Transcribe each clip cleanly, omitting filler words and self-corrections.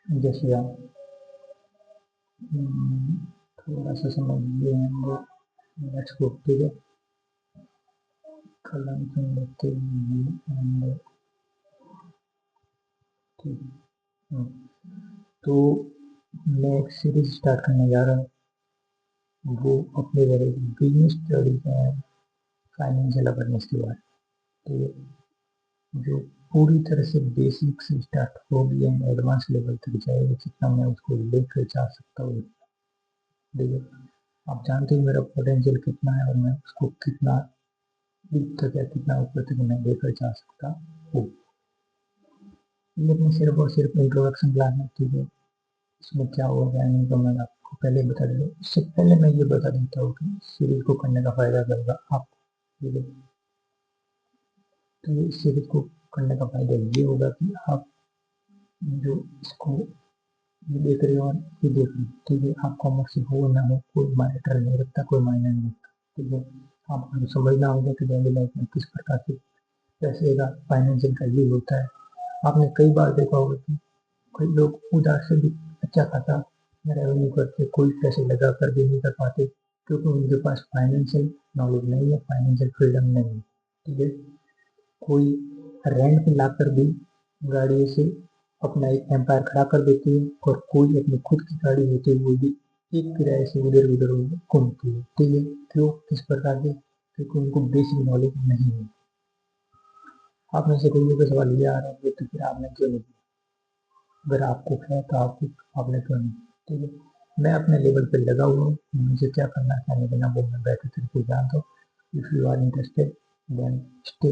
जैसे आप थोड़ा सा समझिए लेट्स गो, ठीक है। कलम चुन लेते हैं एंड ठीक है। तो मैं एक सीरीज स्टार्ट करने जा रहा हूँ, वो अपने बारे में business studies and financial awareness के बारे में, ठीक है। जो पूरी तरह से बेसिक से स्टार्ट होगी एंड एडवांस लेवल तक जाएगी, जितना मैं उसको लेकर जा सकता हूँ, ठीक है। आप जानते हो मेरा पोटेंशियल कितना है और मैं उसको कितना दूर तक या कितना ऊपर तक मैं लेकर जा सकता हूँ। लेकिन सिर्फ और सिर्फ इंट्रोडक्शन क्लास में, ठीक है। इसमें क्या होगा नहीं तो मैं आपको पहले बता दूँ। इससे पहले मैं ये बता देता हूँ कि सीरीज को करने का फायदा क्या होगा आपको, ठीक है। तो ये सीरीज को करने का फायदा ये होगा कि आप जो इसको ये देख रहे हो और ये देख रहे हो, ठीक है। आप कॉमर्स से हो ना हो कोई मैटर नहीं रखता, कोई मायने नहीं रखता, ठीक है। आपको समझना होगा कि डेली लाइफ में किस प्रकार से पैसे का फाइनेंशियल का यूज होता है। आपने कई बार देखा होगा कि कई लोग उधार से भी अच्छा खासा रेवेन्यू करते, कोई पैसे लगा कर भी नहीं कर पाते, क्योंकि उनके पास फाइनेंशियल नॉलेज नहीं है, फाइनेंशियल फ्रीडम नहीं है, ठीक है। कोई रेंट पे लाकर भी गाड़ी से अपना एक एम्पायर खड़ा कर देती है, और कोई अपनी खुद की गाड़ी होती है वो भी एक किराए से उधर उधर घूमती है, ठीक है। क्यों, किस प्रकार से? क्योंकि उनको बेसिक नॉलेज नहीं है। आप में से कोई भी सवाल ये आ रहा है तो फिर आपने क्यों नहीं किया? अगर आपको है तो आपने क्यों नहीं, ठीक है। मैं अपने लेवल पे लगा हुआ हूँ, मुझे क्या करना है क्या नहीं करना वो मैं बेहतर तरीके से जानता हूँ। If you are interested then stay,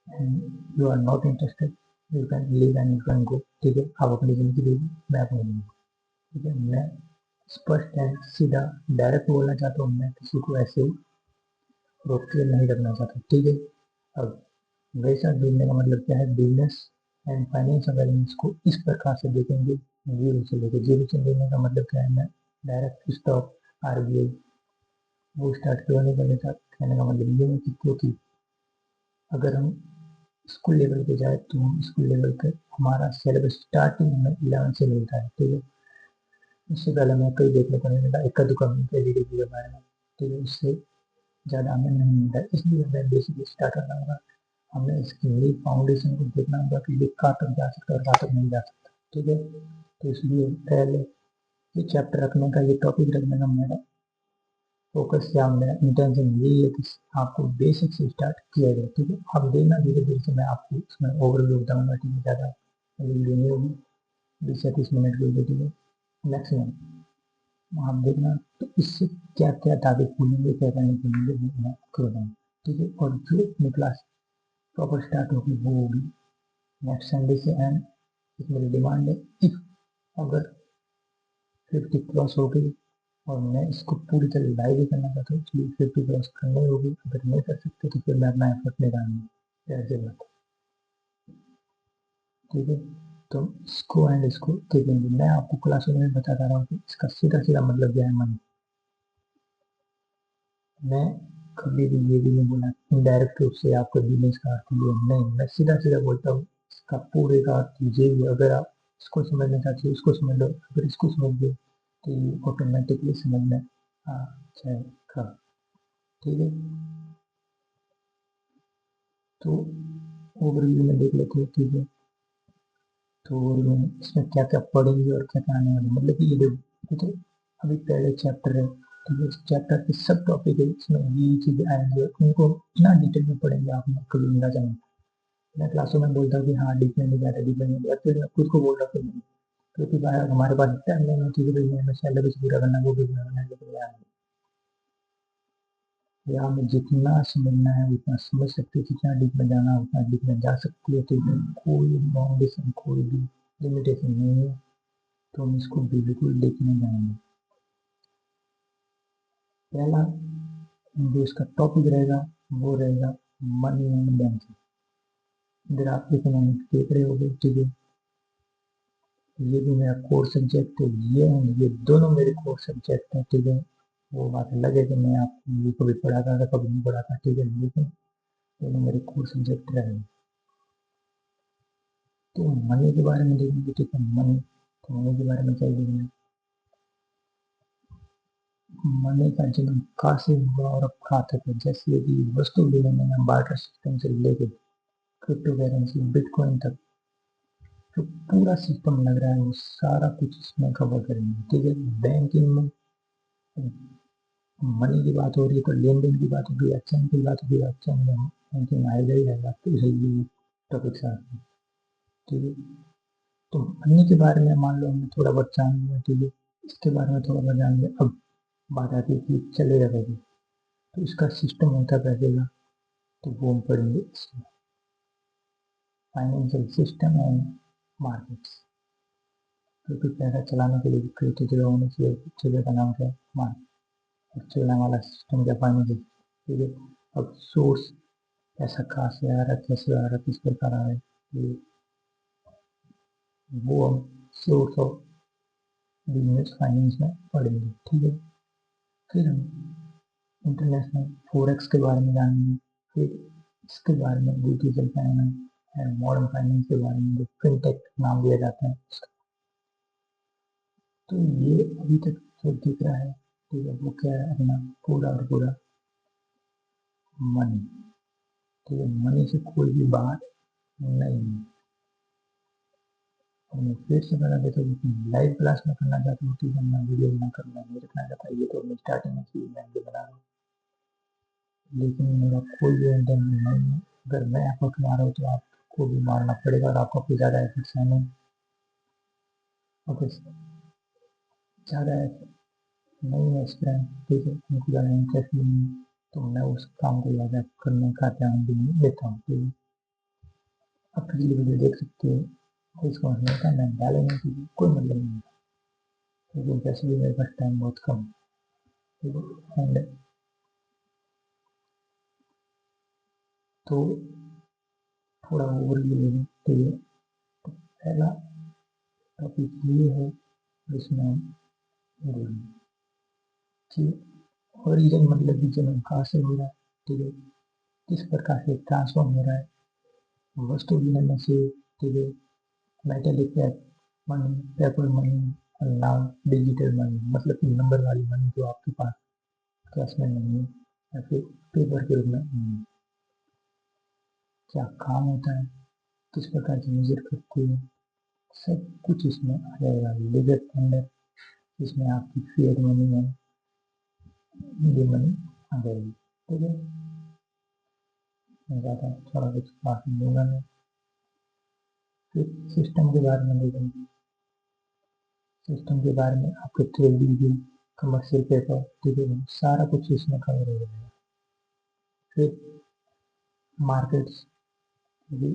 and you are not interested you can leave and you can go, ठीक है। आप अपनी जिंदगी लीजिए, मैं अपनी जिंदगी, ठीक है। मैं स्पष्ट एंड सीधा डायरेक्ट बोलना चाहता हूँ, मैं किसी को ऐसे रोक के नहीं रखना चाहता, ठीक है। अब वैसा जुड़ने का मतलब क्या है, बिजनेस एंड फाइनेंस अवेयरनेस को इस प्रकार से देखेंगे, जीरो से लेकर। जीरो से लेने का मतलब क्या है, मैं डायरेक्ट स्टॉक आरबीआई वो स्टार्ट क्यों नहीं करने चाहता, कहने का मतलब ये है कि क्योंकि अगर हम स्कूल लेवल पे जाए तो हम स्कूल लेवल पे हमारा सिलेबस स्टार्टिंग में 11 से मिलता है, ठीक है। इससे पहले हमें कई देखने को नहीं मिला, इक्का दुक्का मिलता है जीडीपी के बारे में, ठीक है। इससे ज़्यादा हमें नहीं मिलता है, इसलिए हमें बेसिकली स्टार्ट करना होगा। हमें इसकी नींव फाउंडेशन को देखना होगा कि ये कहाँ तक जा सकता है और कहाँ तक नहीं जा सकता, ठीक है। तो इसलिए पहले ये चैप्टर रखने का, ये टॉपिक रखने का मेरा फोकस या मेरा इंटेंशन यही है कि आपको बेसिक से स्टार्ट किया जाए, ठीक है। आप देखना धीरे धीरे से मैं आपको इसमें ओवरव्यू बताऊंगा, ठीक है। ज़्यादा वीडियो नहीं होगी, 20 से 30 मिनट की वीडियो, ठीक है, मैक्सिमम। आप देखना तो इससे क्या क्या टॉपिक खुलेंगे, क्या क्या नहीं खुलेंगे मैं आपको बताऊंगा, ठीक है। और जो अपनी क्लास प्रॉपर स्टार्ट होगी वो होगी नेक्स्ट संडे से, एंड मेरी डिमांड है इफ अगर 50 क्रॉस हो गई, और मैं इसको पूरी तरह लाइव ही करना चाहता हूँ, इसलिए 50 क्रॉस करनी होगी। अगर नहीं कर सकते तो फिर मैं अपना एफर्ट निकालूंगा, ऐसे बात, ठीक है। तो इसको एंड इसको देखेंगे, मैं आपको क्लासों में बताता रहा हूँ कि इसका सीधा सीधा मतलब क्या है मनी। मैं कभी भी ये भी नहीं बोला इनडायरेक्ट रूप से आपको बिजनेस का अर्थ ये नहीं, मैं सीधा सीधा बोलता हूँ इसका पूरे का अर्थ ये भी। अगर आप इसको समझना चाहते हो इसको समझ लो, अगर इसको समझ लो तो ये ऑटोमेटिकली समझ में आ जाएगा, ठीक है। तो ओवरव्यू में देख लेते हैं, ठीक है। तो ओवरव्यू में इसमें क्या क्या पढ़ेंगे और क्या क्या आने वाला, मतलब कि ये देखो, ठीक है। अभी पहले चैप्टर है, ठीक है। इस चैप्टर के सब टॉपिक है, इसमें ये चीजें आएंगी और उनको इतना डिटेल में पढ़ेंगे आपने कभी अंदाजा नहीं। मैं क्लासों में बोलता हूँ कि हाँ डीप में नहीं जाता, डीप में नहीं जाता, फिर मैं खुद को बोल रहा हूँ क्योंकि भाई हमारे पास टाइम नहीं है, ठीक है भाई, मैं सिलेबस पूरा करना वो भी पूरा करना है, लेकिन यार या हमें जितना समझना है उतना समझ सकते हैं, जितना डीप में जाना है उतना डीप में जा सकती है, तो कोई बाउंडेशन कोई भी लिमिटेशन नहीं है। तो हम इसको बिल्कुल देखने जाएंगे। पहला जो इसका टॉपिक रहेगा वो रहेगा मनी एंड बैंकिंग। इधर आप इकोनॉमिक्स देख रहे होगे, ठीक है। ये भी मेरा कोर सब्जेक्ट है, ये दोनों मेरे कोर सब्जेक्ट हैं, ठीक है। वो बात अलग है कि मैं आपको ये कभी पढ़ाता था कभी नहीं पढ़ाता, ठीक है, लेकिन दोनों मेरे कोर सब्जेक्ट रहे। तो मनी के बारे में देखेंगे, ठीक है, मनी, तो मनी के बारे में क्या देखेंगे, मनी का जन्म कहाँ से हुआ और अब कहाँ तक है। जैसे यदि वस्तु विनिमय या बार्टर सिस्टम से लेकर क्रिप्टो करेंसी बिटकॉइन तक जो पूरा सिस्टम लग रहा है वो सारा कुछ इसमें कवर करेंगे, ठीक है। बैंकिंग में मनी की बात हो रही है तो लेन देन की बात होगी, एक्सचेंज की बात होगी, एक्सचेंज में बैंकिंग आएगा ही आएगा, तो यही टॉपिक से आते हैं, ठीक है। तो मनी के बारे में मान लो हमने थोड़ा बहुत जान लिया, ठीक है, इसके बारे में थोड़ा बहुत जान लिया। अब बात आती है कि चलेगा कैसे, तो इसका सिस्टम होता है पैसे का, तो वो हम पढ़ेंगे इसमें, फाइनेंशियल सिस्टम एंड मार्केट्स। क्योंकि पैसा चलाने के लिए कई तो जगह होनी चाहिए, जगह का नाम क्या है, मार्केट। और चलने वाला सिस्टम क्या, फाइनेंशियल, ठीक है। अब सोर्स, पैसा कहाँ से आ रहा है, कैसे आ रहा है, किस प्रकार आ रहा है, ये वो हम सोर्स ऑफ बिजनेस फाइनेंस में पढ़ेंगे, ठीक है। फिर हम इंटरनेशनल फोरेक्स के बारे में जानेंगे, फिर इसके बारे में digital finance and modern finance के बारे में, जो फिनटेक नाम दिया जाता है। तो ये अभी तक जो दिख रहा है, ठीक है, वो क्या है, अपना पूरा और पूरा मनी, ठीक है। मनी से कोई भी बात नहीं है। और मैं फिर से बता देता हूँ, लाइव क्लास में करना चाहता हूँ, ठीक है, मैं वीडियो बना कर मैं नहीं रखना चाहता, ये तो मैं स्टार्टिंग में चीज मैं बना रहा हूँ, लेकिन मेरा कोई भी इंटेंशन नहीं है। अगर मैं एफर्ट मार रहा हूँ तो आपको भी मारना पड़ेगा, और आपको कोई ज़्यादा एफर्ट्स है नहीं, ओके, ज़्यादा नहीं है स्टूडेंट, ठीक है, उनको ज़्यादा इंटरेस्ट नहीं है, तो मैं उस काम को ज़्यादा करने का ध्यान भी नहीं देता हूँ, ठीक है। आप पिछली वीडियो देख सकते हो, इसको हटाने का मैं डाले नहीं, क्योंकि कोई मतलब नहीं है, क्योंकि वैसे भी मेरे पास टाइम बहुत कम है, ठीक है। एंड तो थोड़ा ओवरव्यू ले लें, ठीक है। पहला टॉपिक ये है जिसमें हम बोलेंगे कि ओरिजिन मतलब कि जन्म कहाँ से हो रहा है, ठीक है, किस प्रकार से ट्रांसफॉर्म हो रहा है वस्तु विनिमय से, ठीक है, मेटेलिक मनी, पेपर मनी, और नाउ डिजिटल मनी, मतलब कि नंबर वाली मनी जो आपके पास कैश में नहीं है या फिर पेपर के रूप में नहीं है। क्या काम होता है, किस प्रकार से मेजर करते हैं, सब कुछ इसमें आ जाएगा। लेजर टेंडर, इसमें आपकी फिएट मनी है, ये मनी आ जाएगी, ठीक है। मैं ज़्यादा थोड़ा कुछ भाषण दूंगा मैं। फिर सिस्टम के बारे में देखेंगे, सिस्टम के बारे में आपके ट्रेडिंग बिल, कमर्शियल पेपर, ठीक है, सारा कुछ इसमें कवर हो जाएगा। फिर मार्केट्स, भी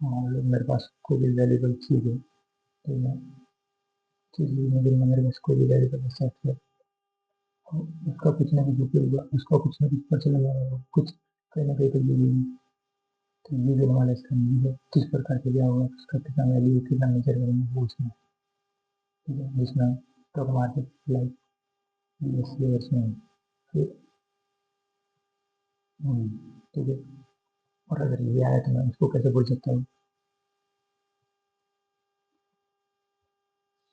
मान लो मेरे पास कोई भी वैल्यूबल चीज़ है, तो मैं चीज़ मेरे पास कोई भी वैल्यूबल एसेट है, उसका कुछ ना कुछ उपयोग होगा, उसका कुछ ना कुछ पता चला होगा, कुछ कहीं ना कहीं तो ये भी हमारा इसका नहीं है, किस प्रकार से क्या होगा, उसका कितना वैल्यू, कितना मेजर करेंगे वो उसमें, ठीक है, जिसमें स्टॉक मार्केट लाइक शेयर्स में। फिर ठीक है, और अगर ये आया तो मैं उसको कैसे बोल सकता हूँ,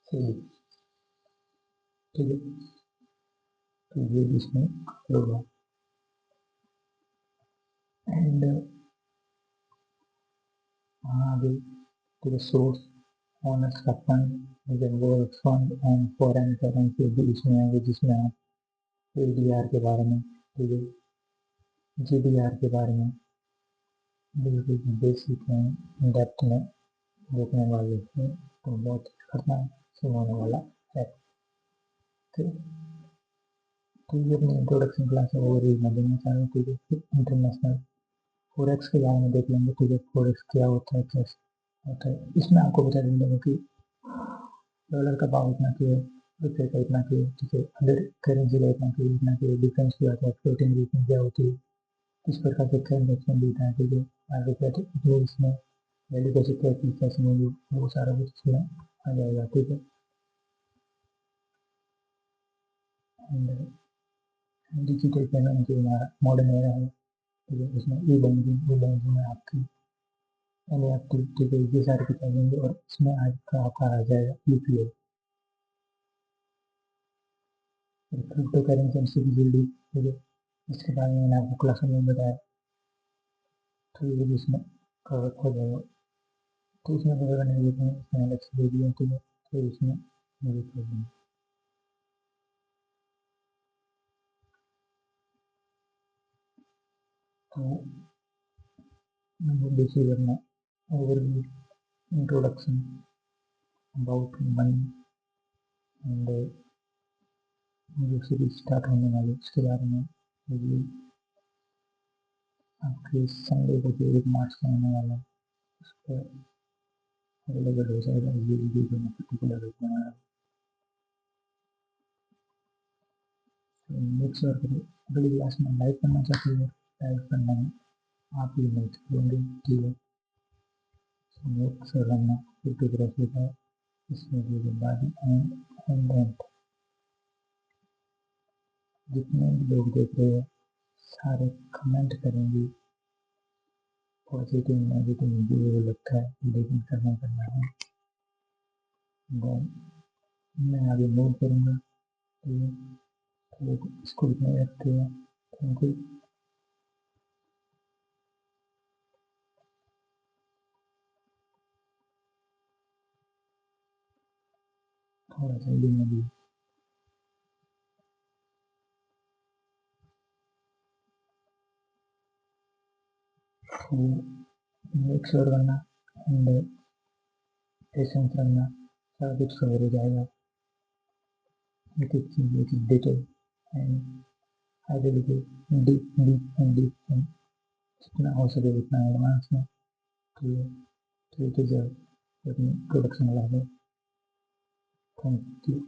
सही, ठीक है, तो ये भी इसमें होगा। एंड आगे, ठीक है, सोर्स, ओनर्स का fund, work fund and foreign currency भी इसमें आएंगे, जिसमें आप एडीआर के बारे में, ठीक है, जीडीआर के बारे में बिल्कुल बेसिक में डेप्थ में देखने वाले हैं, तो बहुत खतरनाक सीन होने वाला है, ठीक है। तो ये अपनी इंट्रोडक्शन क्लास है, ओवरव्यू में देना चाह रहा हूँ, ठीक है। फिर इंटरनेशनल फोरेक्स के बारे में देख लेंगे, ठीक है, फोरेक्स क्या होता है, कैसे होता है, इसमें आपको बता देंगे कि डॉलर का भाव इतना क्यों है, रुपये का इतना क्यों है, ठीक है, अदर करेंसी का इतना क्यों है, डिफरेंस क्या होता है, फ्लोटिंग रेट क्या होती है, किस प्रकार से ट्रांजेक्शन देता है, ठीक है, आगे क्या तो इसमें वैल्यू कैसे कैसे मिली, वो सारा कुछ इसमें आ जाएगा, ठीक है। एंड डिजिटल पेमेंट जो हमारा मॉडर्न एरा है, ठीक है, उसमें ई बैंकिंग में आपकी एनईएफटी, ठीक है, ये सारे किताब देंगे और इसमें आपका आ जाएगा UPI. Crypto currency and security, ठीक है, इसके बारे में मैंने आपको क्लास में बताया, तो ये भी इसमें कवर हो जाएगा। तो इसमें कवर करने के लिए इसमें अलग से दे दिया, ठीक है, तो इसमें मुझे कर देंगे। तो मुझे बेसिक करना overview, introduction about money and जो सीरीज स्टार्ट होने वाली उसके बारे में, ये आपके संडे को जो 1 मार्च को होने वाला है उस पर अवेलेबल हो जाएगा ये वीडियो जो मैं पर्टिकुलर बना रहा हूँ। मेक श्योर करें अगली क्लास में लाइव करना चाहते हो, लाइव करना में आप ही नहीं करेंगे, ठीक है। मेक श्योर करना फोटोग्राफी का इसमें जो बॉडी एंड जितने भी लोग देख रहे हैं सारे कमेंट करेंगे, पॉजिटिव नेगेटिव जो लगता है, लेकिन करना है। मैं आगे मूव करूँगा, ठीक है, तो इसको इतना रखते हैं। Thank you. थोड़ा सा में भी तो मेक श्योर करना एंड पेशेंस रखना, सारा कुछ कवर हो जाएगा। एक एक चीज डिटेल एंड आगे लिखे deep deep and deep and जितना हो सके उतना एडवांस में, ठीक है, जब अपनी प्रोडक्शन लगा दो। Thank you.